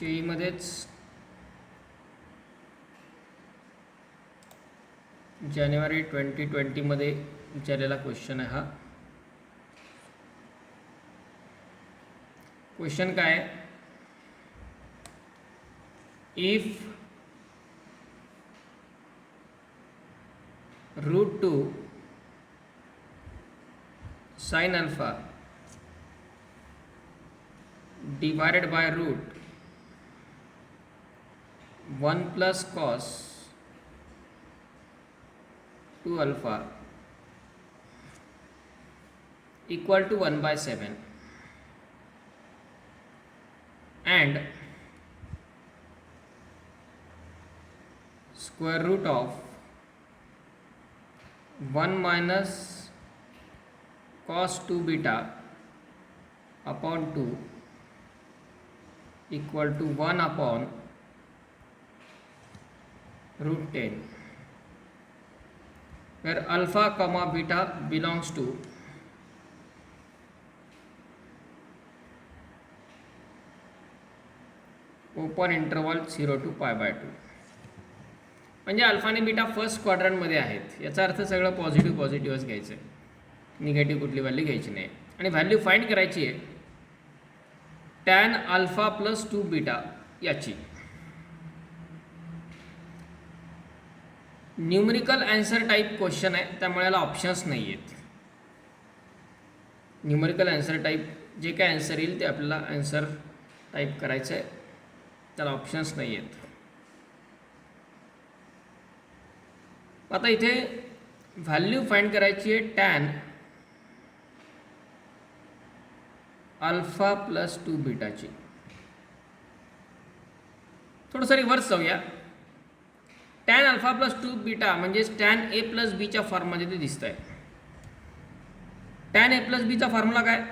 जेईमध्येच जानेवारी 2020मध्ये विचारलेला क्वेश्चन आहे हा. क्वेश्चन काय आहे, if √2 sin alpha divided by √1 plus cos 2 alpha equal to 1/7 and square root of 1 minus cos 2 beta upon 2 equal to 1 upon √10, where alpha comma beta belongs to open interval 0 to π/2. म्हणजे alpha आणि beta first क्वाड्रंटमध्ये आहेत, याचा अर्थ सगळं पॉझिटिव्हच घ्यायचं आहे, negative कुठली व्हॅल्यू घ्यायची नाही. आणि व्हॅल्यू फाइंड करायची आहे टॅन अल्फा प्लस 2 बीटा याची. न्यूमरिकल आन्सर टाईप क्वेश्चन आहे, त्यामुळे याला ऑप्शन्स नाही आहेत. न्यूमरिकल आन्सर टाईप जे काय आन्सर येईल ते आपल्याला आन्सर टाईप करायचं आहे, त्याला ऑप्शन्स नाही आहेत. आता इथे व्हॅल्यू फाइंड करायची आहे टॅन अल्फा प्लस 2 बीटाची. थोडंसं रिव्हर्स जाऊया. टॅन अल्फा प्लस 2 बीटा म्हणजे टॅन ए प्लस बीच्या फॉर्ममध्ये ते दिसत आहे. टॅन ए प्लस बीचा फॉर्म्युला काय,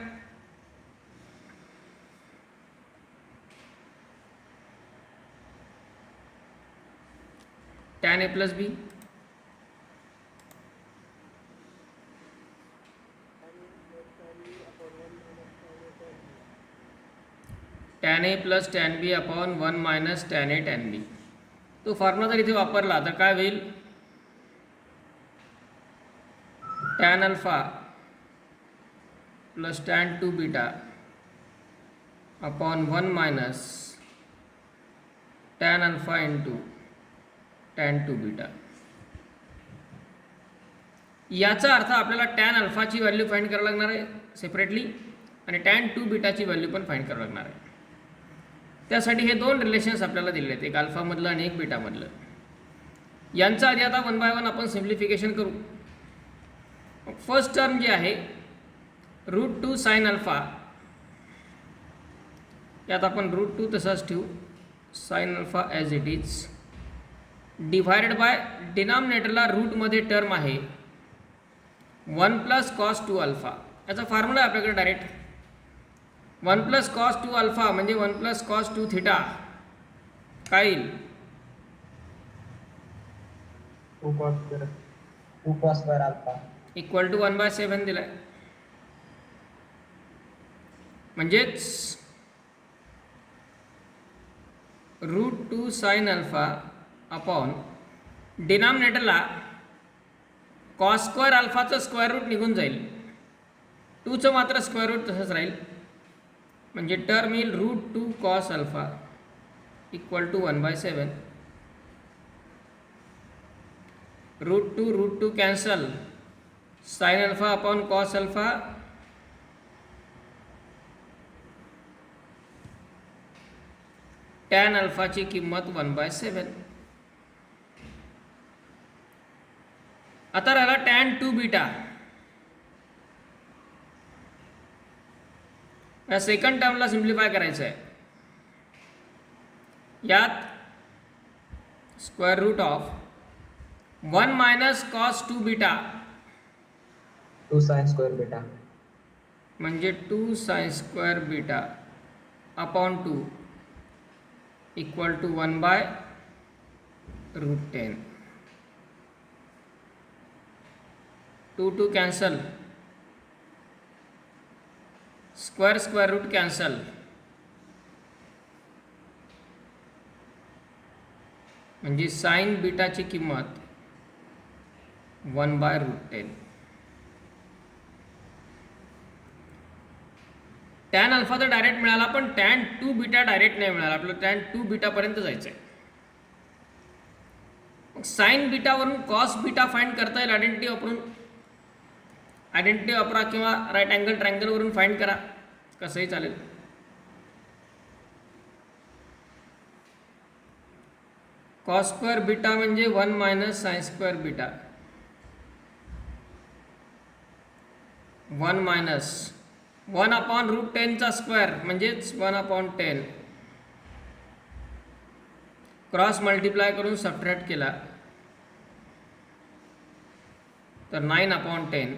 tan a plus b tan a plus tan b upon 1 minus tan a tan b. तो फॉर्म्युला जर इथे वापरला तर काय होईल, tan alpha plus tan 2 beta upon 1 minus tan alpha into tan 2 beta. याचा अर्थ आपल्याला टॅन अल्फाची व्हॅल्यू फाइंड करावी लागणार आहे सेपरेटली आणि टॅन 2 बीटाची व्हॅल्यू पण फाइंड करावी लागणार आहे. त्यासाठी हे दोन रिलेशन्स आपल्याला दिले आहेत, एक अल्फामधलं आणि एक बीटामधलं. यांचा आधी आता 1 बाय 1 आपण सिम्प्लिफिकेशन करू. फर्स्ट टर्म जी आहे √2 साइन अल्फा, यात आपण √2 तसाच ठेवू, sine alpha as it is, divided by डिनॉमिनेटरला रूटमध्ये टर्म आहे 1 प्लस कॉस 2 अल्फा. याचा फॉर्म्युला आहे आपल्याकडे डायरेक्ट. 1 प्लस कॉस 2 अल्फा म्हणजे 1 प्लस कॉस 2 थिटा काय येईल, 2 cos square alpha equal to 1/7 दिलाय. म्हणजेच √2 साइन अल्फा अपॉन डिनॉमिनेटरला कॉस स्क्वेअर अल्फाचं स्क्वेअर रूट निघून जाईल, 2चं मात्र स्क्वेअर रूट तसंच राहील. म्हणजे टर्म येईल √2 cos alpha equal to 1/7. √2 cancel, sine alpha upon cos alpha tan अल्फाची किंमत 1/7. आता राहिला टॅन 2 बीटा. या सेकंड टर्मला सिम्प्लिफाय करायचं आहे. यात square root of 1 minus cos 2 beta 2 sine square beta म्हणजे 2 sine square beta upon 2 equal to 1/√10. 2 cancel, square root cancel, म्हणजे साइन बीटाची किंमत 1/√10. टॅन अल्फा तर डायरेक्ट मिळाला, पण टॅन 2 बीटा डायरेक्ट नाही मिळाला. आपल्याला टॅन 2 बीटापर्यंत जायचं आहे. मग साइन बीटावरून कॉस बीटा फाइंड करता येईल आयडेंटिटी वापरून. आयडेंटिटी वापरा किंवा राईट अँगल ट्रायंगलवरून फाइंड करा, कसंही चालेल. कॉस स्क्वेअर बीटा म्हणजे 1 - साइन स्क्वेअर बीटा. 1/√10 चा स्क्वेअर म्हणजेच 1/10. क्रॉस मल्टिप्लाय करून सबट्रॅक्ट केला तर 9/10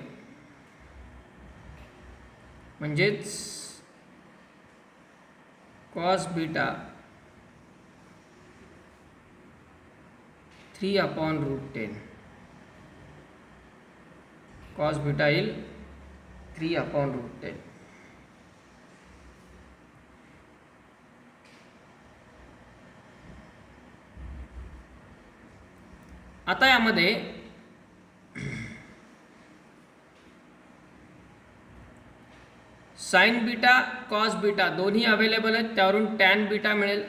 म्हणजेच कॉस बीटा 3/√10. कॉस बीटा येईल 3/√10. आता यामध्ये साइन बीटा कॉस बीटा दोन्ही अवेलेबल आहेत, त्यावरून टॅन बीटा मिळेल.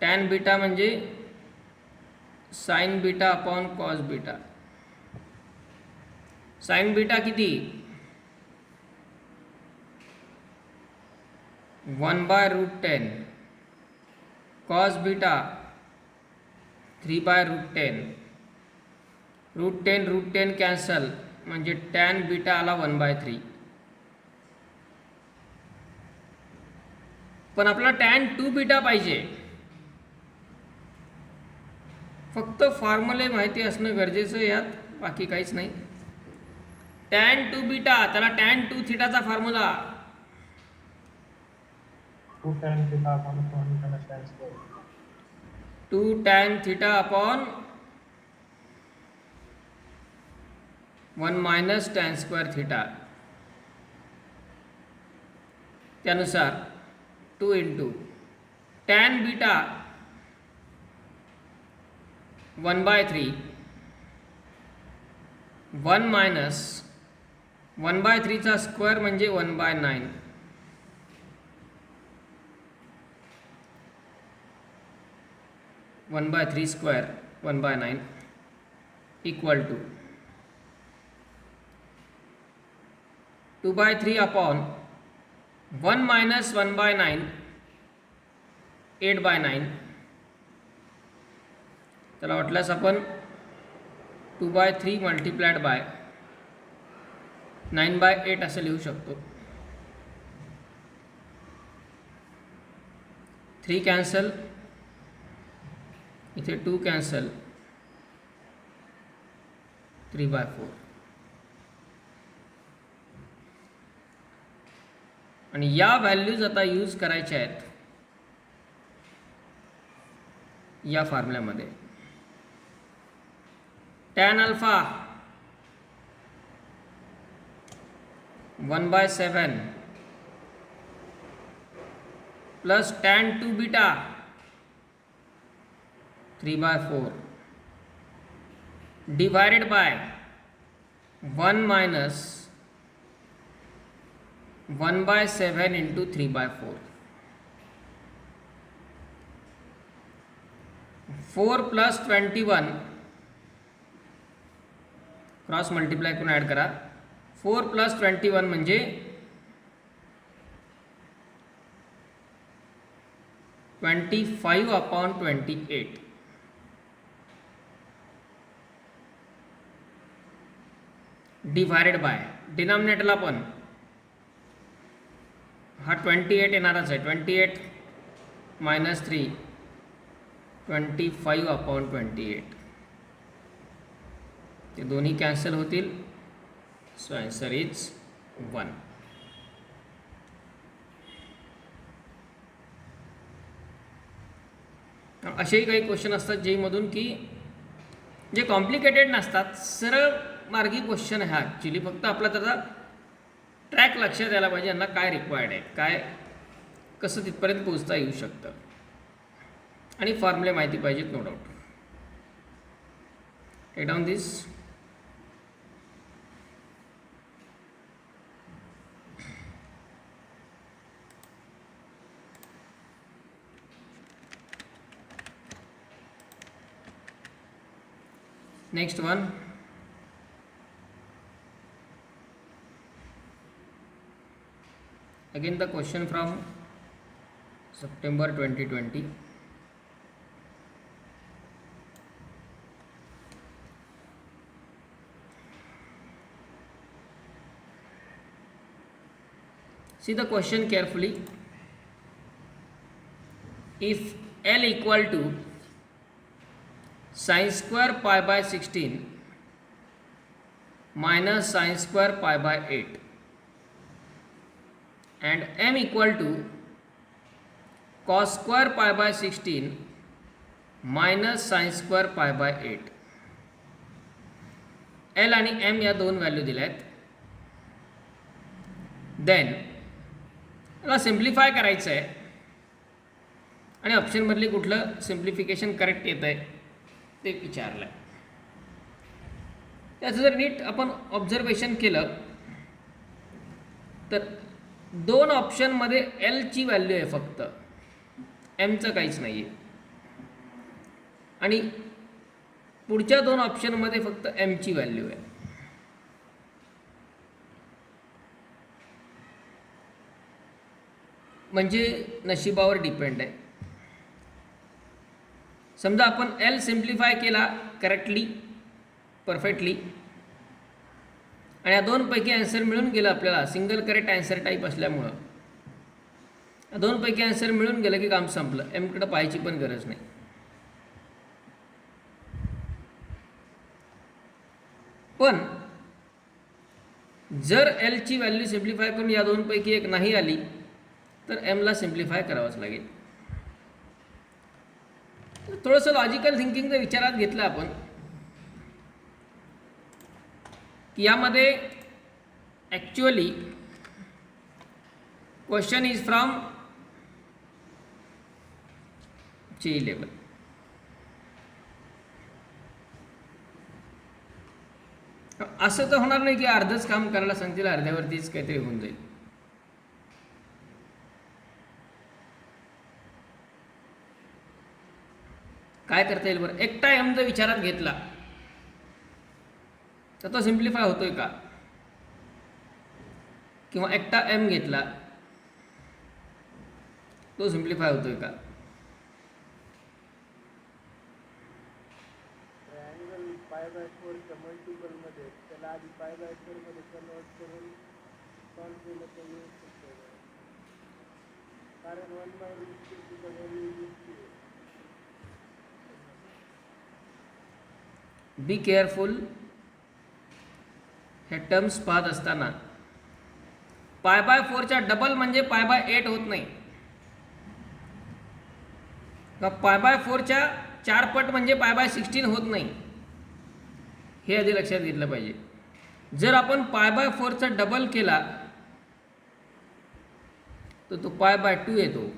टॅन बीटा म्हणजे sign beta upon cos beta. Sign beta किती? 1/√10. Cos beta 3/√10. √10 कॅन्सल म्हणजे टॅन बीटा आला 1/3. पण आपल्याला टॅन 2 बीटा पाहिजे. फक्त फॉर्म्युले माहिती असणं गरजेचं यात, बाकी काहीच नाही. टॅन 2 बीटा, त्याला tan 2 थिटाचा formula 2 tan theta upon 1 tan square. 2 tan theta upon 1 - tan square theta. त्यानुसार 2 × टॅन बीटा 1/3. 1 - 1/3 चा स्क्वेअर म्हणजे 1/9. 1/3 स्क्वेअर 1/9 इक्वल टू 2/3 अपॉन 1 - 1/9 8/9. त्याला वाटल्यास आपण 2/3 मल्टिप्लाइड बाय 9/8 असं लिहू शकतो. 3 कॅन्सल, इथे 2 कॅन्सल, 3/4. आणि या व्हॅल्यूज आता यूज करायच्या आहेत या फॉर्म्युल्यामध्ये. Tan alpha 1/7 plus tan 2 beta 3/4 divided by 1 - 1/7 × 3/4. 4 + 21 cross multiply करून ॲड करा. 4 + 21 म्हणजे 25/28 डिवायडेड बाय डिनॉमिनेटरला पण हा 28 येणारच आहे. 28 - 3 25/28. ते दोन्ही कॅन्सल होतील. So answer is 1. असेही काही क्वेश्चन असतात जेमधून की जे कॉम्प्लिकेटेड नसतात, सरळ मार्गी क्वेश्चन आहे. ॲक्च्युली फक्त आपला त्याचा ट्रॅक लक्षात यायला पाहिजे, यांना काय रिक्वायर्ड आहे, काय कसं तिथपर्यंत पोहोचता येऊ शकतं आणि फॉर्म्युले माहिती पाहिजेत no doubt. Take down this. Next one, again the question from September 2020. See the question carefully. If L equal to sin square pi by 16 minus sin square pi by 8 and m equal to cos square pi by 16 minus sin square pi by 8. L आणि m या दोन value दिल्या आहेत. Then याला simplify करायचं आहे आणि ऑप्शनमधली कुठलं सिम्प्लिफिकेशन करेक्ट येतं आहे ते विचारलं आहे. त्याचं जर नीट आपण ऑब्झर्वेशन केलं तर दोन ऑप्शनमध्ये एलची व्हॅल्यू आहे फक्त, एमचं काहीच नाही आहे. आणि पुढच्या दोन ऑप्शनमध्ये फक्त एमची व्हॅल्यू आहे. म्हणजे नशिबावर डिपेंड आहे. समजा आपण एल सिम्प्लिफाय केला करेक्टली परफेक्टली आणि या दोनपैकी आन्सर मिळून गेलं आपल्याला, सिंगल करेक्ट आन्सर टाईप असल्यामुळं या दोनपैकी आन्सर मिळून गेलं की काम संपलं. एमकडं पाहायची पण गरज नाही. पण जर एलची व्हॅल्यू सिम्प्लिफाय करून या दोनपैकी एक नाही आली तर एमला सिम्प्लिफाय करावंच लागेल. थोडंसं लॉजिकल थिंकिंग जर विचारात घेतलं आपण की यामध्ये ॲक्च्युअली क्वेश्चन इज फ्रॉम जे लेवल. असं तर होणार नाही की अर्धच काम करायला सांगतील अर्ध्यावरतीच काहीतरी होऊन जाईल. काय करता येईल बरं. एकटा एम जर विचारात घेतला तर तो सिम्प्लिफाय होतोय का, किंवा एकटा एम घेतला तो सिम्प्लिफाय होतोय का. ट्रायंगल पाय बाय 4 च्या मल्टिपल मध्ये त्याला आधी पाय बाय 4 मध्ये कन्वर्ट करून सॉल्व्ह केलं तर येऊ शकतं. कारण 1 बाय रूट 2 ची व्हॅल्यू दिसते. Be careful. हे टर्म्स पाहत असताना पाय बाय 4च्या डबल म्हणजे पाय बाय 8 होत नाही. पाय बाय 4च्या 4 पट म्हणजे पाय बाय 16 होत नाही. हे आधी लक्षात घेतलं पाहिजे. जर आपण पाय बाय 4चा डबल केला तर तो पाय बाय 2 येतो.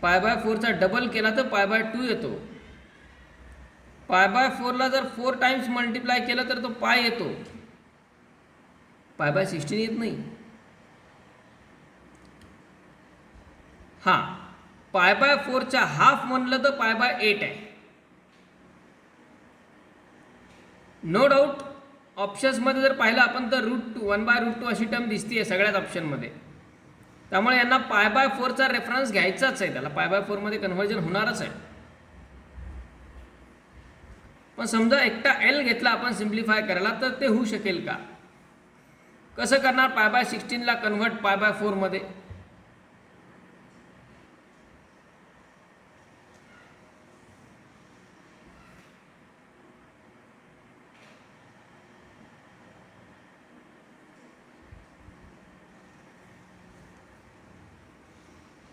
पाय बाय 4चा डबल केला तर पाय बाय 2 येतो. पाय बाय 4ला जर 4 टाइम्स मल्टिप्लाय केलं तर तो पाय येतो, पाय बाय 16 येत नाही. हां, पाय बाय 4चा हाफ म्हणलं तर पाय बाय 8 आहे. नो डाऊट ऑप्शन्समध्ये जर पाहिलं आपण तर √2 1 बाय √2 अशी टर्म दिसते सगळ्याच ऑप्शनमध्ये. त्यामुळे यांना पाय बाय 4चा रेफरन्स घ्यायचाच आहे, त्याला पाय बाय 4मध्ये कन्व्हर्जन होणारच आहे. पण समजा एकटा एल घेतला आपण सिम्प्लिफाय करायला तर ते होऊ शकेल का. कसं करणार पाय बाय 16ला कन्व्हर्ट पाय बाय 4मध्ये.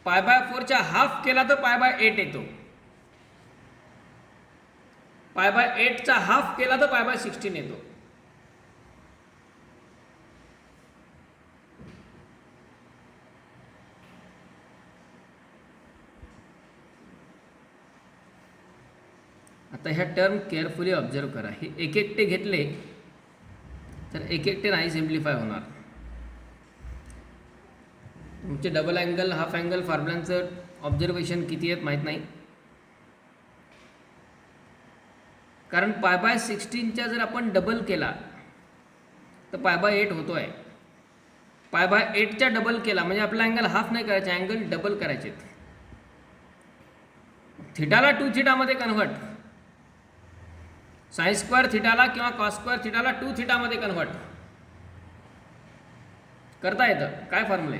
पाय बाय 4च्या हाफ केला तर पाय बाय 8 येतो. पाय बाय 8चा हाफ केला तर पाय बाय 16 येतो. आता ह्या टर्म केअरफुली ऑब्झर्व करा. हे एक एकटे घेतले तर एक एकटे नाही सिम्प्लिफाय होणार. तुमचे डबल अँगल हाफ अँगल फॉर्म्युलांचं ऑब्झर्वेशन किती आहेत माहीत नाही, कारण π/16 जर आपण डबल केला तर π/8 होतो आहे. π/8 डबल केला म्हणजे आपला अँगल हाफ नाही करायचे, अँगल डबल करायचे. थिटाला 2 थिटामध्ये कन्व्हर्ट, साइन स्क्वेअर थिटाला किंवा कॉस स्क्वेअर थिटाला 2 थिटामध्ये कन्व्हर्ट करता येतं. काय फॉर्म्युले?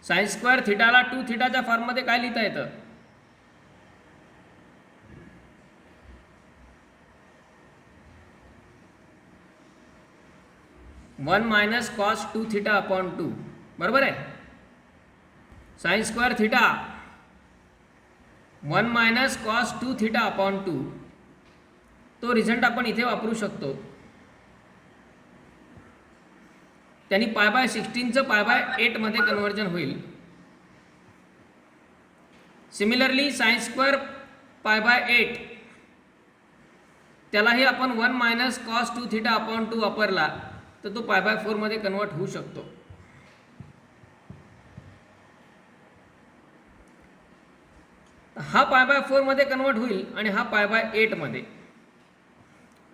साइन स्क्वेअर थिटाला 2 थिटाच्या फॉर्ममध्ये काय लिहिता येतं? One minus cos 2 theta upon 2. बरोबर आहे. Sign square theta 1 minus cos 2 theta upon 2. तो रिझल्ट आपण इथे वापरू शकतो. त्यांनी π/16चं π/8 मध्ये कन्व्हर्जन होईल. सिमिलरली साइन स्क्वेअर π/8 त्यालाही आपण 1 मायनस कॉस 2 थिटा अपॉन 2 वापरला तर तो π/4 मध्ये कन्वर्ट होऊ शकतो. हा π/4 मध्ये कन्वर्ट होईल आणि हा π/8 मध्ये,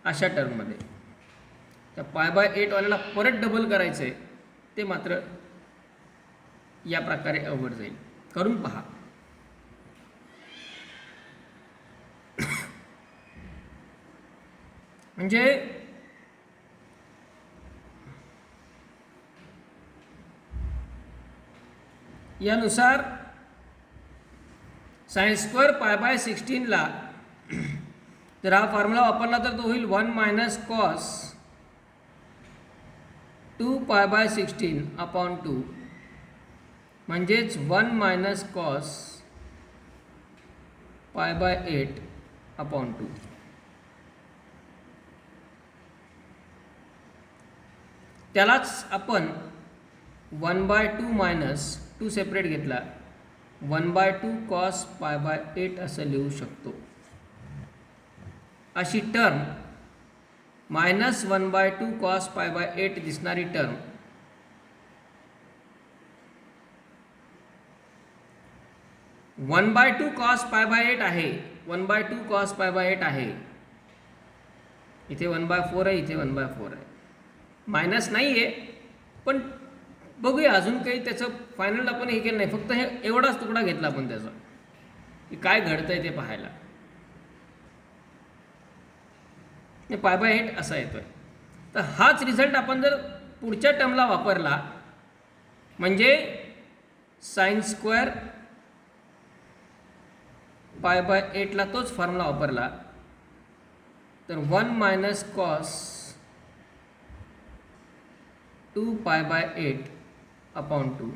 अशा टर्ममध्ये. त्या π/8 वाल्याला परत डबल करायचं आहे, ते मात्र या प्रकारे अवघड जाईल. करून पहा. म्हणजे यानुसार साइन स्क्वेअर π/16 ला जर हा फॉर्म्युला वापरला तर तो होईल 1 मायनस कॉस 2 π/16 अपॉन 2, म्हणजेच 1 मायनस कॉस π/8 अपॉन 2. त्यालाच आपण 1/2 मायनस 2 सेपरेट घेतला, 1/2 कॉस π/8 असं लिहू शकतो. अशी टर्म मायनस 1/2 कॉस π/8 दिसणारी term one by two cos π/8 आहे, 1/2 कॉस π/8 आहे. इथे 1/4 आहे, इथे 1/4 आहे. मायनस नाही आहे, पण बघूया अजून काही त्याचं फायनल आपण हे केलं नाही. फक्त हे एवढाच तुकडा घेतला आपण त्याचा, की काय घडतंय ते पाहायला. π/8 असा येतोय. तर हाच रिझल्ट आपण जर पुढच्या टर्मला वापरला, म्हणजे साइन स्क्वेअर π/8 ला तोच फॉर्म्युला वापरला तर 1 मायनस कॉस 2 π/8 अपॉन 2,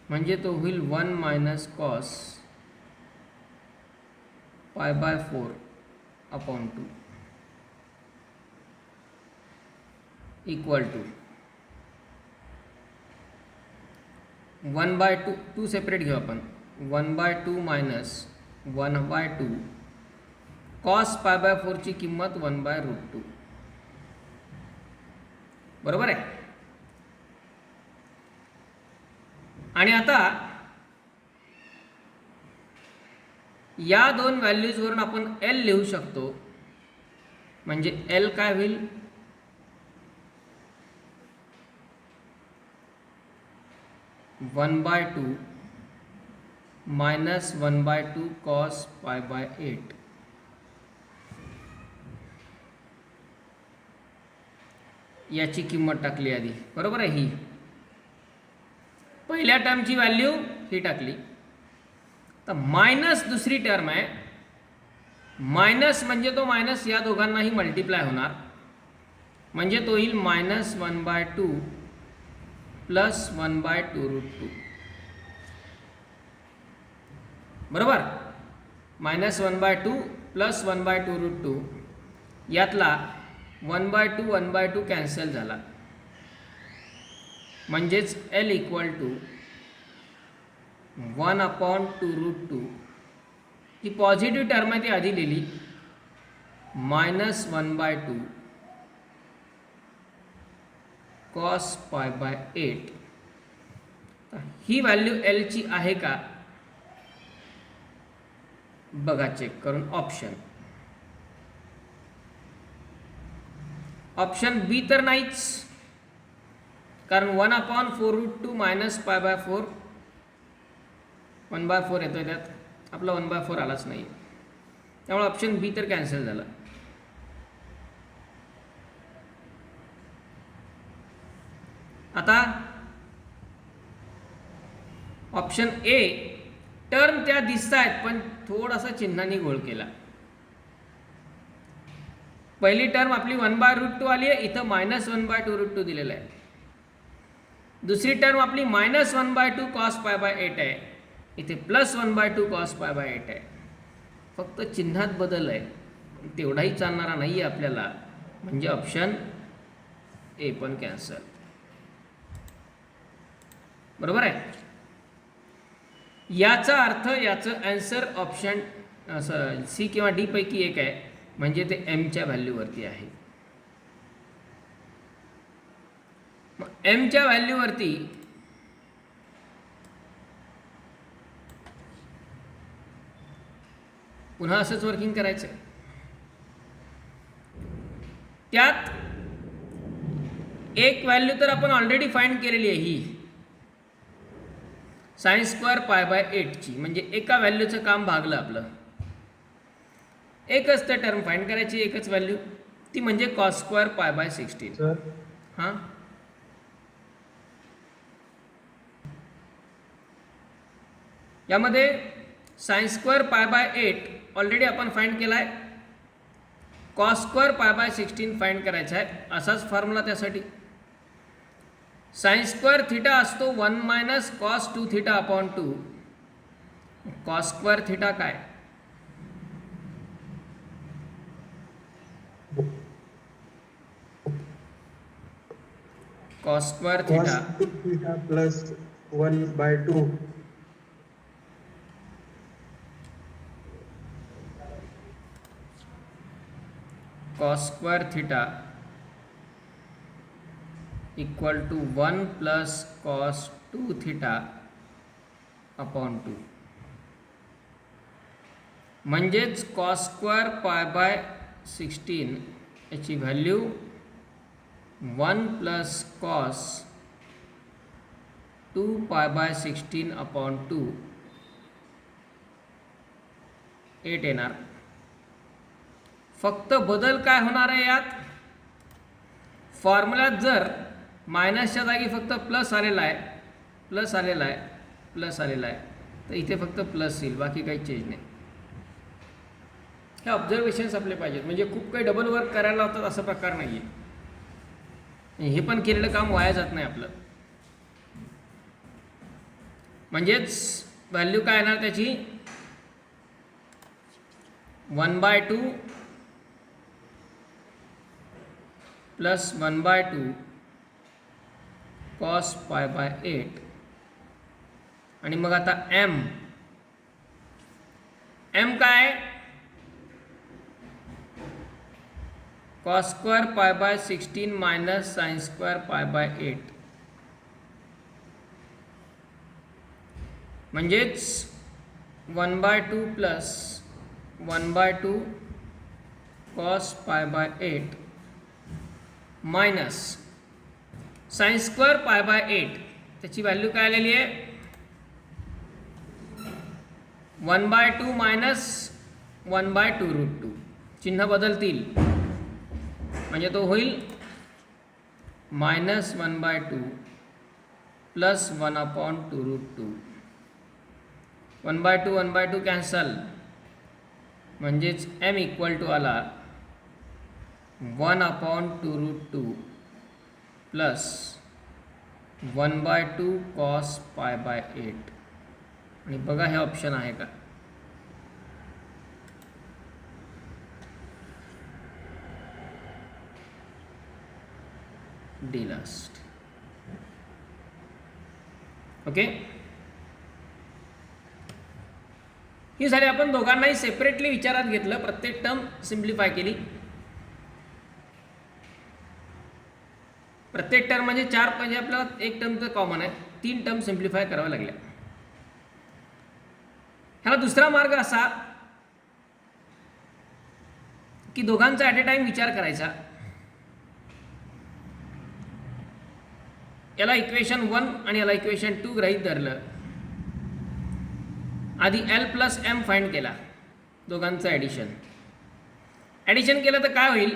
म्हणजे तो होईल 1 minus cos π/4 upon 2 equal to 1/2 separate घेऊ आपण. 1/2 मायनस 1/2 कॉस π/4 ची किंमत 1/√2. बरोबर आहे. आणि आता या दोन व्हॅल्यूजवरून आपण एल लिहू शकतो. म्हणजे एल काय होईल, one by two minus 1/2 cos π/8. याची किंमत टाकली आधी, बरोबर आहे. ही पहिल्या टर्मची व्हॅल्यू ही टाकली. तर मायनस दुसरी टर्म आहे. मायनस म्हणजे तो मायनस या दोघांनाही मल्टिप्लाय होणार, म्हणजे तो येईल मायनस 1/2 प्लस 1/2√2. बरोबर. Minus 1/2 plus 1/2√2. यातला 1/2 कॅन्सल झाला, म्हणजेच एल इक्वल टू 1/2√2 ती पॉझिटिव्ह टर्म आहे ती आधी लिहिली, -1/2 cos π/8. ही व्हॅल्यू एलची आहे का बघा चेक करून. ऑप्शन बी तर नाहीच, कारण 1/4√2 -π/4 1/4 येतोय त्यात, आपला 1/4 आलाच नाही, त्यामुळे ऑप्शन बी तर कॅन्सल झाला. आता ऑप्शन ए, टर्म त्या दिसत आहेत पण थोडासा चिन्हाने घोळ केला. पहिली टर्म आपली 1/√2 आली आहे, इथं -1/2√2 दिलेलं आहे. दुसरी टर्म आपली -1/2 cos π/8 आहे, इथे +1/2 cos π/8 आहे. फक्त चिन्हात बदल आहे, तेवढाही चालणारा नाही आहे आपल्याला, म्हणजे ऑप्शन ए पण कॅन्सल. बरोबर आहे. याचा अर्थ याचं आन्सर ऑप्शन सी किंवा डी पैकी एक आहे, म्हणजे ते एमच्या व्हॅल्यूवरती आहे. एमच्या व्हॅल्यूवरती पुन्हा असंच वर्किंग करायचं. त्यात एक व्हॅल्यू तर आपण ऑलरेडी फाइंड केलेली आहे, ही sin² π/8 ची, म्हणजे एका व्हॅल्यूचं काम भागलं आपलं. एकच तर टर्म फाइंड करायची, एकच व्हॅल्यू, ती म्हणजे cos² π/16. हां, यामध्ये sin² π/8 ऑलरेडी आपण फाइंड केला आहे, cos² π/16 फाइंड करायचा आहे. असाच फॉर्म्युला त्यासाठी. sin² θ असतो 1 - cos 2θ/2. cos² θ काय? cos² θ plus 1/2 cos² θ equal to 1 + cos 2θ/2. म्हणजेच cos² π/16 याची व्हॅल्यू 1 + cos 2π/16/2 8 येणार. फक्त बदल काय होणार आहे यात, फॉर्म्युल्यात जर मायनसच्या जागी फक्त प्लस आलेला आहे, प्लस आलेला आहे, प्लस आलेला आहे, तर इथे फक्त प्लस येईल, बाकी काही चेंज नाही. हे ऑब्झर्वेशन्स आपले पाहिजेत, म्हणजे खूप काही डबल वर्क करायला होतात असा प्रकार नाही आहे. हे पण केलेलं काम वाया जात नाही आपलं. म्हणजेच व्हॅल्यू काय येणार त्याची, 1/2 प्लस 1/2 cos π/8. आणि मग आता एम काय, cos² π/16 मायनस sin² π/8. म्हणजेच 1/2 प्लस 1/2 cos π/8 मायनस sin² π/8. त्याची व्हॅल्यू काय आलेली आहे, 1/2 मायनस 1/2√2. चिन्ह बदलतील, म्हणजे तो होईल -1/2 प्लस 1/2√2. 1/2 1/2 कॅन्सल, म्हणजेच एम इक्वल टू आला 1/2√2 प्लस 1/2 cos π/8. आणि बघा हे ऑप्शन आहे का, डी लास्ट. ओके. ही झाली. आपण दोघांनाही सेपरेटली विचारात घेतलं, प्रत्येक टर्म सिम्प्लिफाय केली. प्रत्येक टर्म म्हणजे 4 म्हणजे आपल्याला एक टर्म तर कॉमन आहे, 3 टर्म सिम्प्लिफाय कराव्या लागल्या. ह्याला दुसरा मार्ग असा की दोघांचा ॲट ए टाइम विचार करायचा. याला इक्वेशन 1 आणि याला इक्वेशन 2 गृहीत धरलं. आधी एल प्लस एम फाइंड केला, दोघांचं ॲडिशन केलं तर काय होईल?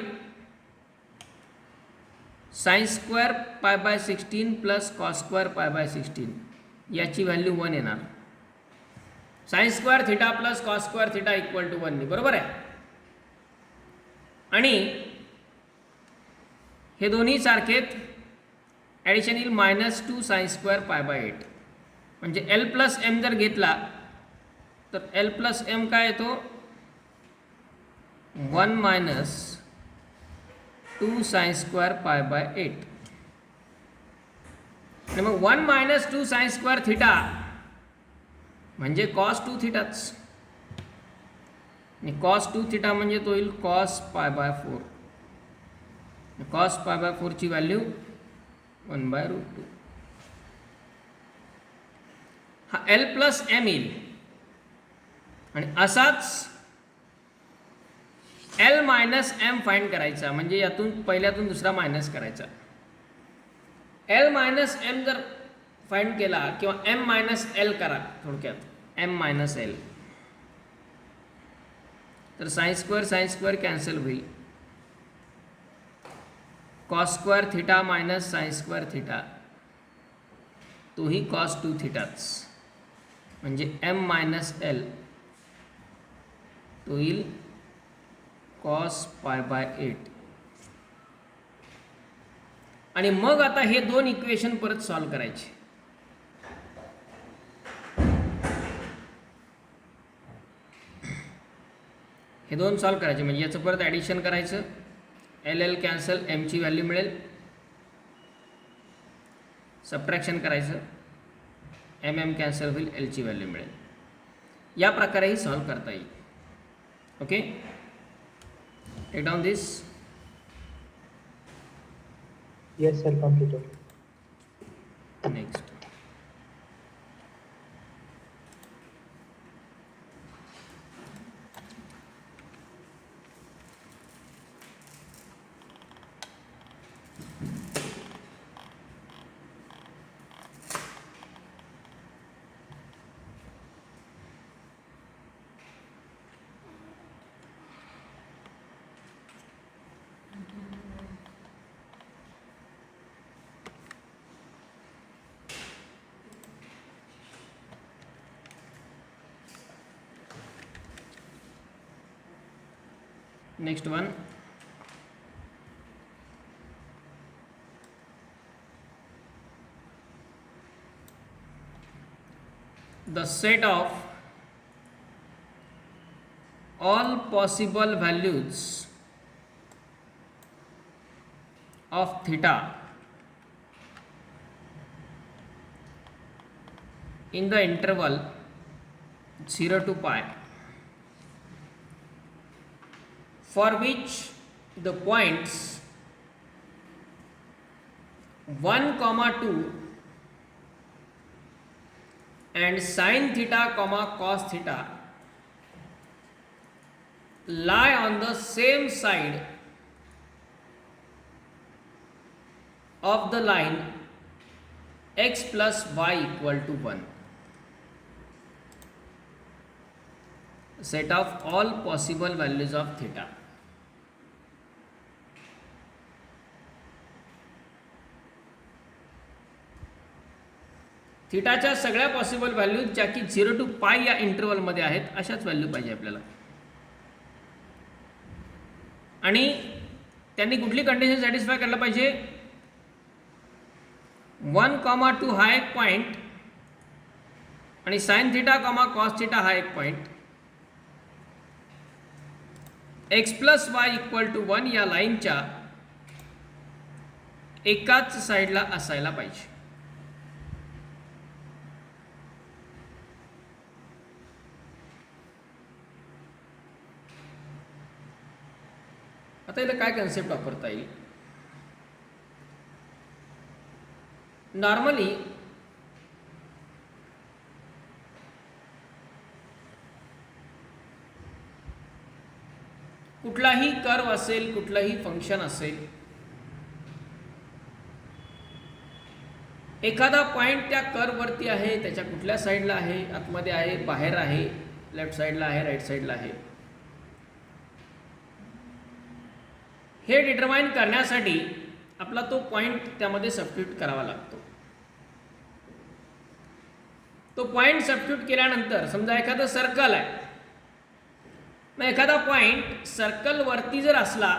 Sine square pi by 16 plus cos square pi by 16 याची व्हॅल्यू 1 येणार. Sine square theta plus cos square theta equal to 1, बरोबर आहे. आणि हे दोन्ही सारखेच ॲडिशन येईल -2 साइन स्क्वेअर पाय बाय 8. म्हणजे एल प्लस एम जर घेतला तर एल प्लस एम काय येतो? 1 - 2 साइन स्क्वेअर पाय बाय 8. आणि मग 1 - 2 साइन स्क्वेअर थिटा म्हणजे कॉस 2 थिटाच. आणि कॉस 2 थिटा म्हणजे तो होईल cos pi by 4. Cos pi by 4 ची व्हॅल्यू 1/√2. हा एल प्लस एम येईल. आणि असाच एल मायनस एम फाइंड करायचा, म्हणजे यातून पहिल्यातून दुसरा मायनस करायचा. एल मायनस एम जर फाइंड केला किंवा एम मायनस एल करा, थोडक्यात एम मायनस एल, तर साइन स्क्वेअर कॅन्सल होईल. Cos square theta minus sign square theta तोही कॉस 2 थिटाच. म्हणजे एम मायनस एल तो येईल कॉस पाय बाय 8. आणि मग आता हे दोन इक्वेशन परत सॉल्व करायचे. हे दोन सॉल्व करायचे म्हणजे याचं परत ॲडिशन करायचं. एल एल कॅन्सल, एमची व्हॅल्यू मिळेल. सबट्रॅक्शन करायचं, एम एम कॅन्सल होईल, एलची व्हॅल्यू मिळेल. या प्रकारेही सॉल्व करता येईल. Okay, take down this. Yes sir, completed. Next. Next one, the set of all possible values of theta in the interval 0 to pi, for which the points 1, 2 and sin theta, cos theta lie on the same side of the line x plus y equal to 1. Set of all possible values of theta. थिटाच्या सगळ्या possible values ज्या की 0 to pi या इंटरवलमध्ये आहेत अशाच value पाहिजे आपल्याला. आणि त्यांनी कुठली कंडिशन सॅटिस्फाय करायला पाहिजे? 1, 2 हा एक पॉईंट आणि साइन थिटा, कॉस थिटा हा एक point, x plus y equal to 1 या लाईनच्या एकाच साईडला असायला पाहिजे. आता याला काय कन्सेप्ट वापरता येईल? नॉर्मली कुठलाही कर्व असेल, कुठलंही फंक्शन असेल, एखादा पॉईंट त्या कर्ववरती आहे, त्याच्या कुठल्या साईडला आहे, आतमध्ये आहे, बाहेर आहे, लेफ्ट साईडला आहे, राईट साईडला आहे, हे डिटरमाइन करण्यासाठी आपला तो पॉईंट त्यामध्ये सबस्टिट्यूट करावा लागतो. तो पॉईंट सबस्टिट्यूट केल्यानंतर समजा एखादं सर्कल आहे, मग एखादा पॉईंट सर्कलवरती जर असला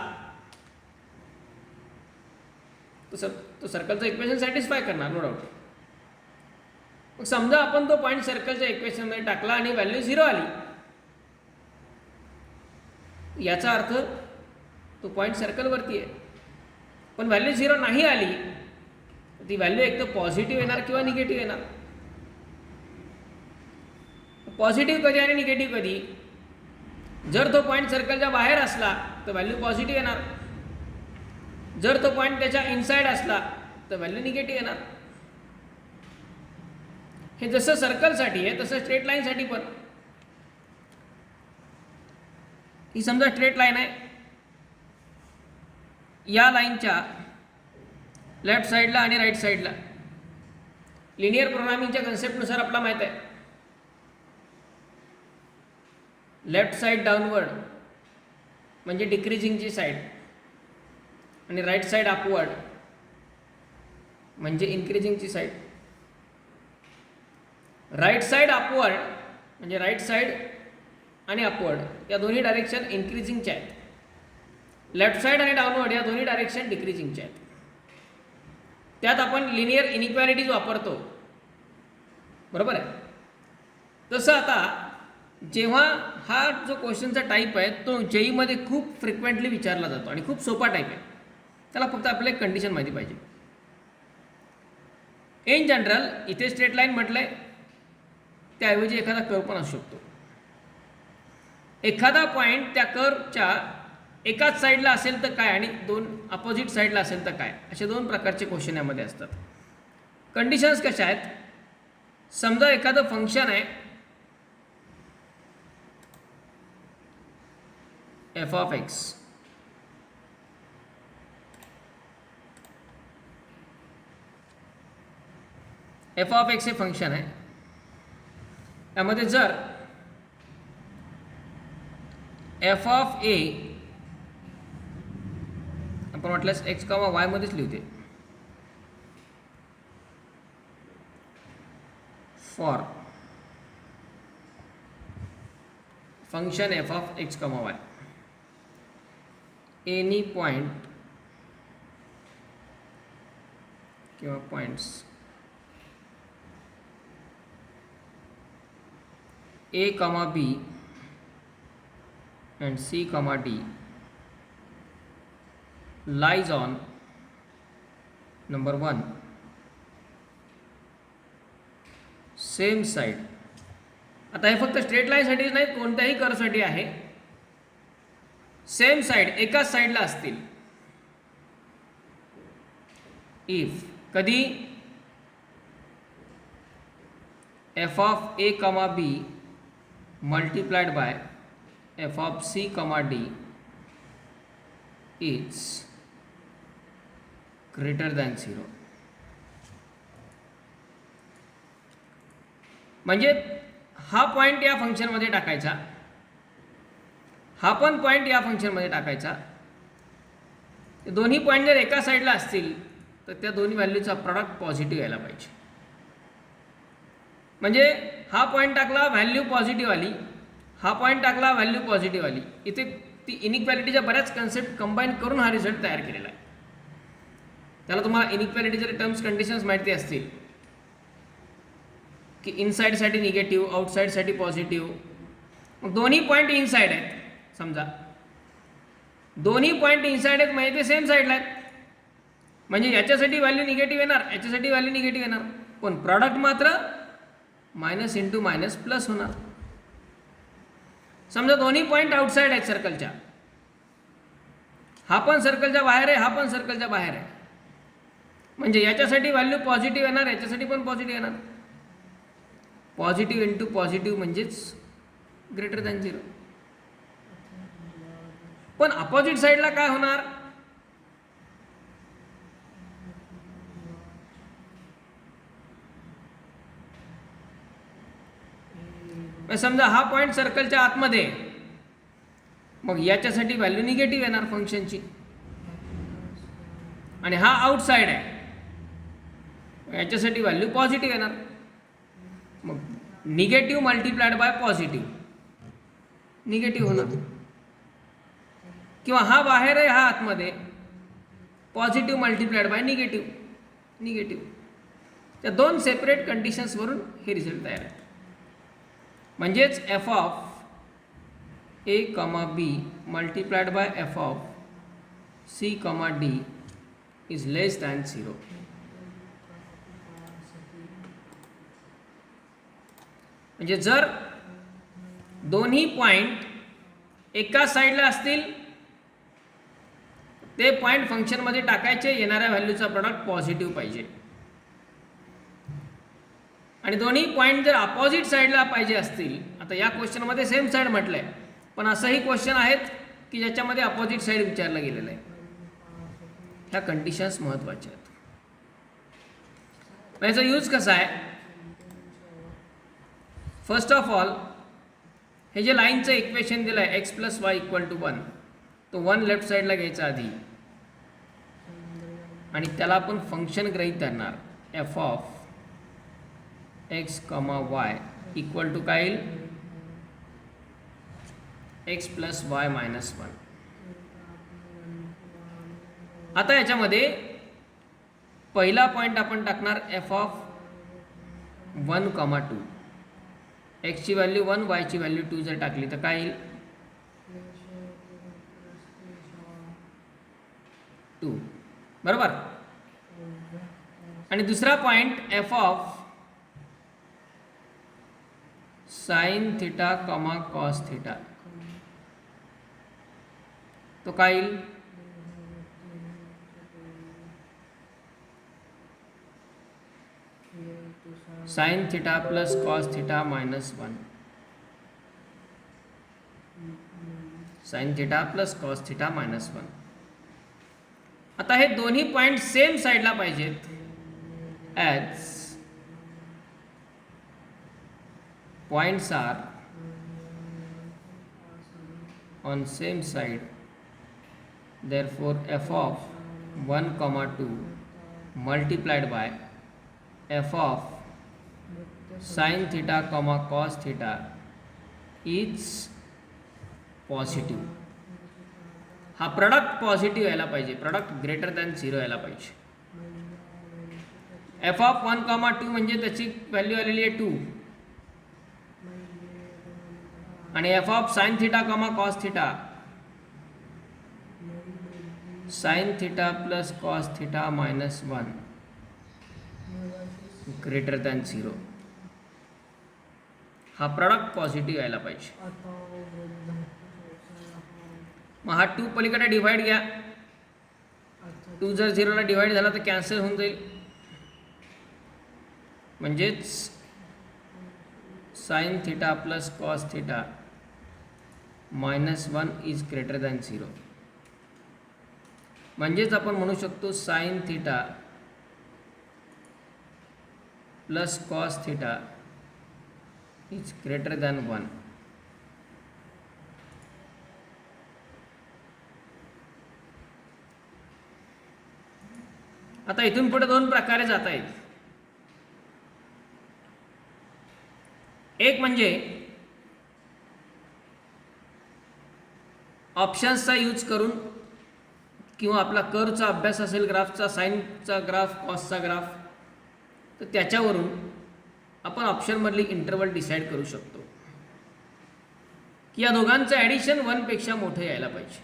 तो सर्कलचं इक्वेशन सॅटिस्फाय करणार, नो डाऊट. मग समजा आपण तो पॉईंट सर्कलच्या इक्वेशनमध्ये टाकला आणि व्हॅल्यू 0 आली, याचा अर्थ तो पॉईंट सर्कलवरती आहे. पण व्हॅल्यू 0 नाही आली, ती व्हॅल्यू एक तर पॉझिटिव्ह येणार किंवा निगेटिव्ह येणार. पॉझिटिव्ह कधी आणि निगेटिव्ह कधी? जर तो पॉईंट सर्कलच्या बाहेर असला तर व्हॅल्यू पॉझिटिव्ह येणार, जर तो पॉईंट त्याच्या इनसाइड असला तर व्हॅल्यू निगेटिव्ह येणार. हे जसं सर्कलसाठी आहे तसं स्ट्रेट लाईनसाठी पण. ही समजा स्ट्रेट लाईन आहे, या लाईनच्या लेफ्ट साईडला आणि राईट साईडला लिनियर प्रोग्रामिंगच्या कन्सेप्टनुसार आपला माहीत आहे, लेफ्ट साईड डाऊनवर्ड म्हणजे डिक्रीजिंगची साईड आणि राईट साईड अपवर्ड म्हणजे इन्क्रीजिंगची साईड. राईट साईड अपवर्ड म्हणजे राईट साईड आणि अपवर्ड या दोन्ही डायरेक्शन इन्क्रीजिंगच्या आहेत. लेफ्ट साईड आणि डाऊनवर्ड या दोन्ही डायरेक्शन डिक्रीजिंगच्या आहेत. त्यात आपण लिनियर इनइक्वॅलिटीज वापरतो, बरोबर आहे. तसं आता जेव्हा हा जो क्वेश्चनचा टाईप आहे तो जेईमध्ये खूप फ्रिक्वेंटली विचारला जातो आणि खूप सोपा टाईप आहे, त्याला फक्त आपल्याला एक कंडिशन माहिती पाहिजे. इन जनरल इथे स्ट्रेट लाईन म्हटलंय, त्याऐवजी एखादा कर्व पण असू शकतो. एखादा पॉईंट त्या कर्वच्या एकाच साईडला असेल तर काय आणि दोन अपोजिट साईडला असेल तर काय, असे दोन प्रकारचे क्वेश्चन यामध्ये असतात. कंडिशन्स कशा आहेत? समजा एखादं फंक्शन आहे F of x, F of x हे फंक्शन आहे. त्यामध्ये जर एफ ऑफ ए आपण वाटल्यास एक्स कॉमा वाय मध्येच लिहते, for function f of x comma y any point किंवा points a comma b and c comma d lies on number 1 same side. आता हे फक्त स्ट्रेट लाईनसाठीच नाही, कोणत्याही कर्वसाठी आहे. सेम साईड एकाच साईडला असतील इफ कधी f of a comma b multiplied by f of c comma d is greater than 0. म्हणजे हा पॉईंट या फंक्शनमध्ये टाकायचा, हा पण पॉईंट या फंक्शनमध्ये टाकायचा. दोन्ही पॉईंट जर एका साईडला असतील तर त्या दोन्ही व्हॅल्यूचा प्रॉडक्ट पॉझिटिव्ह यायला पाहिजे. म्हणजे हा पॉईंट टाकला व्हॅल्यू पॉझिटिव्ह आली, हा पॉईंट टाकला व्हॅल्यू पॉझिटिव्ह आली. इथे ती इनइक्वॅलिटीच्या बऱ्याच कन्सेप्ट कंबाईन करून हा रिझल्ट तयार केलेला आहे. त्याला तुम्हाला इनइक्वॅलिटीचे टर्म्स कंडिशन्स माहिती असतील की इनसाईडसाठी निगेटिव्ह, आउटसाईडसाठी पॉझिटिव्ह. मग दोन्ही पॉईंट इनसाईड आहेत, समजा दोन्ही पॉईंट इनसाईड आहेत म्हणजे ते सेम साईडला आहेत, म्हणजे याच्यासाठी व्हॅल्यू निगेटिव्ह येणार, याच्यासाठी व्हॅल्यू निगेटिव्ह येणार, पण प्रॉडक्ट मात्र मायनस इंटू मायनस प्लस होणार. समजा दोन्ही पॉईंट आउटसाईड आहेत सर्कलच्या, हा पण सर्कलच्या बाहेर आहे, हा पण सर्कलच्या बाहेर आहे. म्हणजे याच्यासाठी व्हॅल्यू पॉझिटिव्ह येणार, याच्यासाठी पण पॉझिटिव्ह येणार. पॉझिटिव्ह इंटू पॉझिटिव्ह म्हणजेच ग्रेटर दॅन 0. पण अपोजिट साईडला काय होणार? समजा हा पॉईंट सर्कलच्या आतमध्ये, मग याच्यासाठी व्हॅल्यू निगेटिव्ह येणार फंक्शनची, आणि हा आउटसाइड आहे, याच्यासाठी व्हॅल्यू पॉझिटिव्ह येणार. मग negative multiplied by positive negative होणार. किंवा हा बाहेर आहे, हा आतमध्ये, positive multiplied by negative negative. त्या दोन सेपरेट कंडिशन्सवरून हे रिझल्ट तयार आहे. म्हणजेच f of a comma b multiplied by f of c comma d is less than 0. म्हणजे जर दोन्ही पॉईंट एका साईडला असतील, ते पॉईंट फंक्शनमध्ये टाकायचे, येणाऱ्या व्हॅल्यूचा प्रोडक्ट पॉझिटिव्ह पाहिजे. आणि दोन्ही पॉईंट जर अपोजिट साईडला पाहिजे असतील, आता या क्वेश्चनमध्ये सेम साईड म्हटलं आहे, पण असंही क्वेश्चन आहेत की ज्याच्यामध्ये अपोजिट साईड विचारलं गेलेलं आहे. ह्या कंडिशन्स महत्त्वाच्या आहेत. याचा यूज कसा आहे? फर्स्ट ऑफ ऑल, हे जे लाईनचं इक्वेशन दिलं आहे x plus y equal to 1, तो 1 लेफ्ट साईडला घ्यायचा आधी, आणि त्याला आपण फंक्शन गृहीत धरणार f of x comma y equal to काय येईल? X plus y minus 1. आता याच्यामध्ये पहिला पॉईंट आपण टाकणार एफ ऑफ 1 कॉमा 2. एक्सची व्हॅल्यू 1, वायची व्हॅल्यू 2 जर टाकली तर काय येईल? 2. बरोबर. आणि दुसरा point f of sine theta comma cos theta, तो काय येईल? Sine theta plus cos theta minus 1. Sine theta plus cos theta minus 1. आता हे दोन्ही पॉईंट सेम साईडला पाहिजेत, as points are on same side, therefore f of 1 comma 2 multiplied by f of sin theta comma cos theta is positive. हा product positive यायला पाहिजे, product greater than 0 यायला पाहिजे. एफ ऑफ 1 कॉमा 2 म्हणजे त्याची value आलेली आहे 2, आणि F of sine theta comma cos theta, sign theta plus cos theta minus 1 greater than 0. हा प्रोडक्ट पॉझिटिव्ह यायला पाहिजे. मग हा 2 पलीकडे डिवाइड घ्या. 2 जर 0ला डिवाइड झाला तर कॅन्सल होऊन जाईल. म्हणजेच sign theta plus cos theta minus 1 is greater than 0. म्हणजेच आपण म्हणू शकतो sign theta plus cos theta is greater than 1. आता इथून पुढे दोन प्रकारे जाता येईल. एक म्हणजे ऑप्शन्सचा यूज करून, किंवा आपला कर्वचा अभ्यास असेल, ग्राफचा, साईनचा ग्राफ, कॉसचा ग्राफ, तर त्याच्यावरून आपण ऑप्शनमधली इंटरवल डिसाईड करू शकतो की या दोघांचं ॲडिशन 1 पेक्षा मोठं यायला पाहिजे.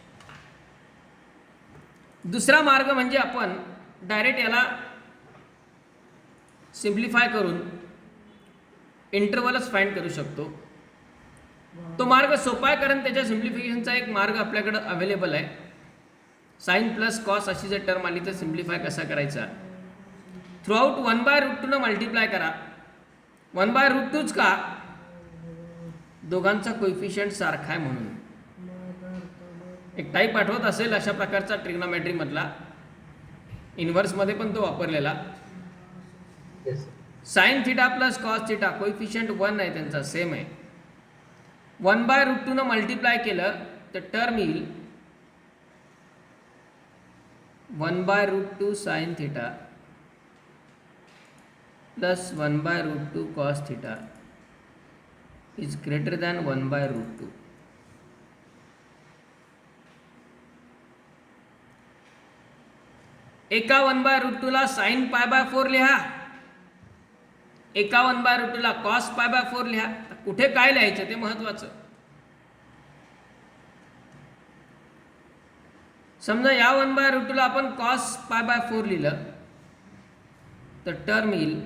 दुसरा मार्ग म्हणजे आपण डायरेक्ट याला सिम्प्लिफाय करून इंटरवलच फाइंड करू शकतो. तो मार्ग सोपा आहे, कारण त्याच्या सिम्प्लिफिकेशनचा एक मार्ग आपल्याकडे अवेलेबल आहे. साईन प्लस कॉस अशी जर टर्म आली तर सिम्प्लिफाय कसा करायचा? थ्रूआउट 1/√2 न मल्टिप्लाय करा. 1/√2च का? दोघांचा कोइफिशियंट सारखा आहे म्हणून. एक टाईप आठवत असेल अशा प्रकारचा ट्रिग्नोमेट्री मधला, इन्व्हर्समध्ये पण तो वापरलेला. Sign theta plus cos theta coefficient 1 आहे, त्यांचा सेम आहे. 1/√2 न मल्टिप्लाय केलं तर टर्म येईल 1/√2 sine theta plus 1/√2 cos theta is greater than 1/√2. एका 1/√2 ला साइन π/4 लिहा, एका 1/√2 ला कॉस π/4 लिहा. कुठे काय लिहायचं ते महत्वाचं. समजा या 1/√2 ला आपण कॉस π/4 लिहिलं तर टर्म येईल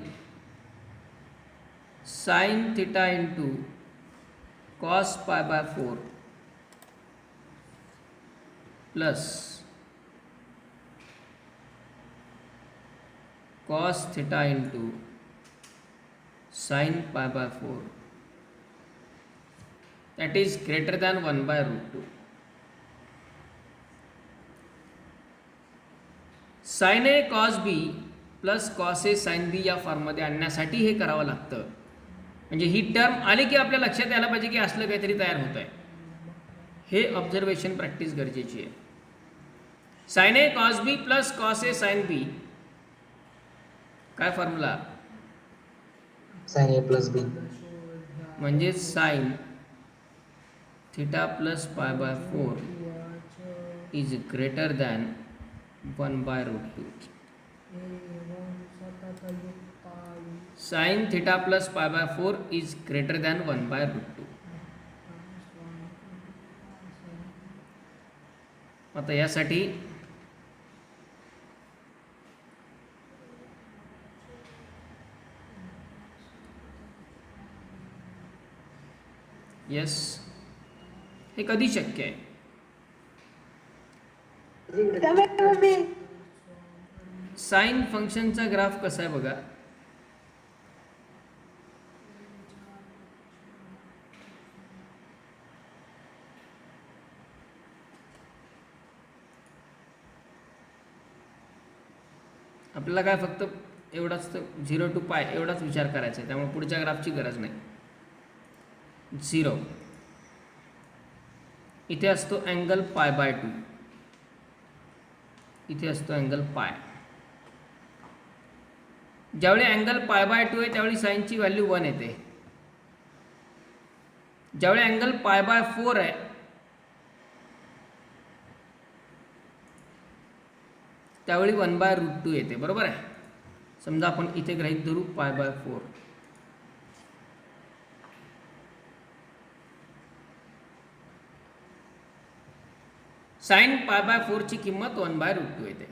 sine theta into cos π/4 plus cos theta into sine π/4 that is greater than 1/√2. Sine a cos b plus cos a sine b या फॉर्ममध्ये आणण्यासाठी हे करावं लागतं. म्हणजे ही टर्म आली की आपल्या लक्षात यायला पाहिजे की असलं काहीतरी तयार होत आहे. हे ऑब्झर्वेशन प्रॅक्टिस गरजेची आहे. Sine a cos b plus cos a sine b, काय formula? Sine a plus b म्हणजे sine theta plus π/4 is greater than 1/√2. Sine theta plus π/4 is greater than 1/√2. आता यासाठी यस, हे कधी शक्य आहे? साइन फंक्शनचा ग्राफ कसा आहे बघा. आपल्याला काय फक्त एवढाच 0 to π एवढाच विचार करायचा आहे, त्यामुळे पुढच्या ग्राफची गरज नाही. 0 इथे असतो अँगल π/2, इथे असतो अँगल π. ज्यावेळी अँगल π/2 आहे त्यावेळी साईनची व्हॅल्यू 1 येते. ज्यावेळी अँगल π/4 आहे त्यावेळी 1/√2 येते. बरोबर आहे. समजा आपण इथे गृहीत धरू π/4. साइन π/4 ची किंमत 1/√2 येते.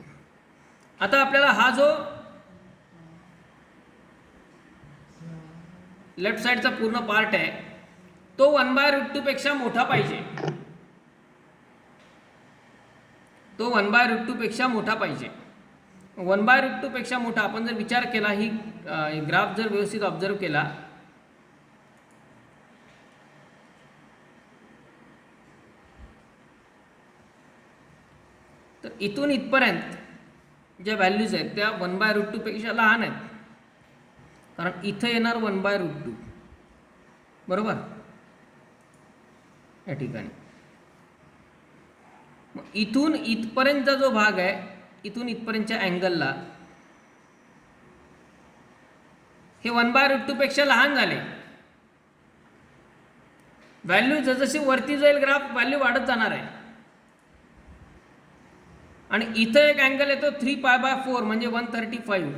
आता आपल्याला हा जो लेफ्ट साइडचा पूर्ण पार्ट आहे तो 1/√2 पेक्षा मोठा पाहिजे. तो 1/√2 पेक्षा मोठा पाहिजे. 1/√2 पेक्षा मोठा आपण जर विचार केला, ही ग्राफ जर व्यवस्थित ऑब्झर्व केला तर इथून इथपर्यंत ज्या व्हॅल्यूज आहेत त्या 1/√2 पेक्षा लहान आहेत. कारण इथं येणार 1/√2 बरोबर या ठिकाणी. मग इथून इथपर्यंतचा जो भाग आहे, इथून इथपर्यंतच्या अँगलला हे 1/√2 पेक्षा लहान झाले. व्हॅल्यू जसजशी वरती जाईल ग्राफ व्हॅल्यू वाढत जाणार आहे. आणि इथं एक अँगल येतो 3π/4 म्हणजे 135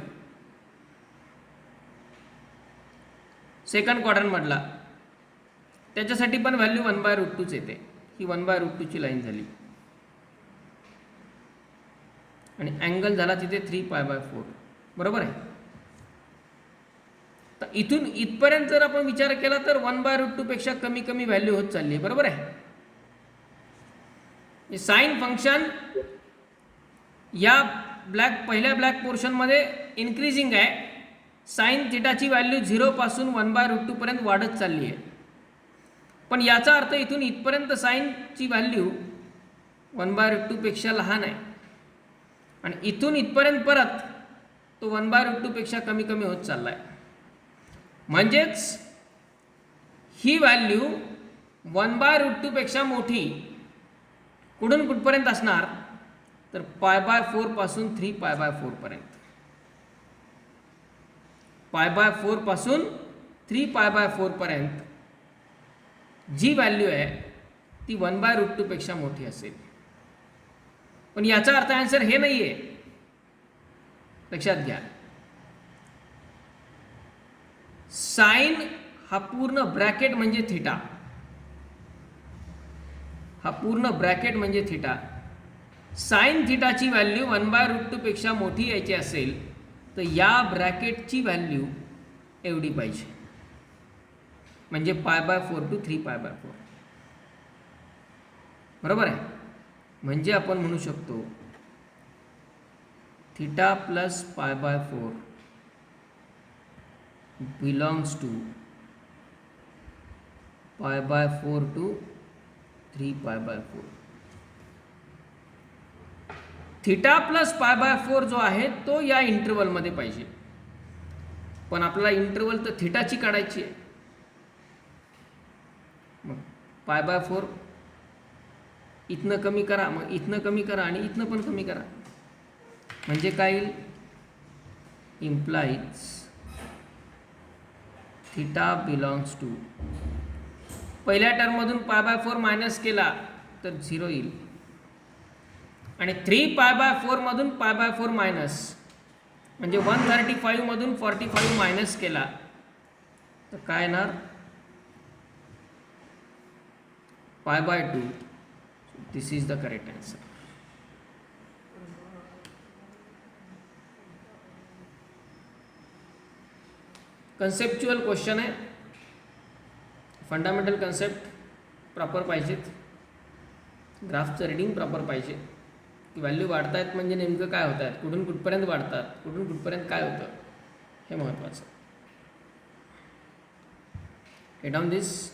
सेकंड क्वाड्रंट मधला, त्याच्यासाठी पण व्हॅल्यू 1/√2च येते. ही 1/√2 ची लाईन झाली आणि अँगल झाला तिथे 3π/4 बरोबर आहे. तर इथून इथपर्यंत जर आपण विचार केला तर 1/√2 पेक्षा कमी कमी व्हॅल्यू होत चालली आहे. बरोबर आहे. साइन फंक्शन या पहिल्या ब्लॅक पोर्शनमध्ये इन्क्रीजिंग आहे. साईन थिटाची व्हॅल्यू 0 पासून 1/√2 पर्यंत वाढत चालली आहे. पण याचा अर्थ इथून इथपर्यंत साईनची व्हॅल्यू 1/√2 पेक्षा लहान आहे आणि इथून इथपर्यंत परत तो 1/√2 पेक्षा कमी कमी होत चालला आहे. म्हणजेच ही व्हॅल्यू 1/√2 पेक्षा मोठी कुठून कुठपर्यंत असणार तर π/4 पासून 3π/4 पर्यंत. π/4 पासून 3π/4 पर्यंत जी व्हॅल्यू आहे ती 1/√2 पेक्षा मोठी असेल. पण याचा अर्थ आन्सर हे नाही आहे, लक्षात घ्या. साइन हा पूर्ण ब्रॅकेट म्हणजे थिटा, हा पूर्ण ब्रॅकेट म्हणजे थिटा. साइन थिटाची व्हॅल्यू 1/√2 पेक्षा मोठी यायची असेल तर या ब्रॅकेटची व्हॅल्यू एवढी पाहिजे, म्हणजे π/4 to 3π/4. बरोबर आहे. म्हणजे आपण म्हणू शकतो theta plus π/4 belongs to π/4 to 3π/4. Theta plus π/4 जो आहे तो या इंटरवलमध्ये पाहिजे. पण आपल्याला इंटरवल तर थिटाची काढायची आहे. मग π/4 इथनं कमी करा, मग इथनं कमी करा आणि इथनं पण कमी करा. म्हणजे काय येईल, इम्प्लाइज थिटा बिलॉंग्स टू, पहिल्या टर्ममधून π/4 मायनस केला तर 0 येईल आणि 3π/4 मधून π/4 मायनस म्हणजे 135 मधून 45 मायनस केला तर काय येणार π/2. This is the correct answer. Conceptual question आहे. फंडामेंटल कन्सेप्ट प्रॉपर पाहिजेत, ग्राफचं रिडिंग प्रॉपर पाहिजे की व्हॅल्यू वाढतायत म्हणजे नेमकं काय होत आहेत, कुठून कुठपर्यंत वाढतात, कुठून कुठपर्यंत काय होतं, हे महत्त्वाचं. हे डाऊन दिस.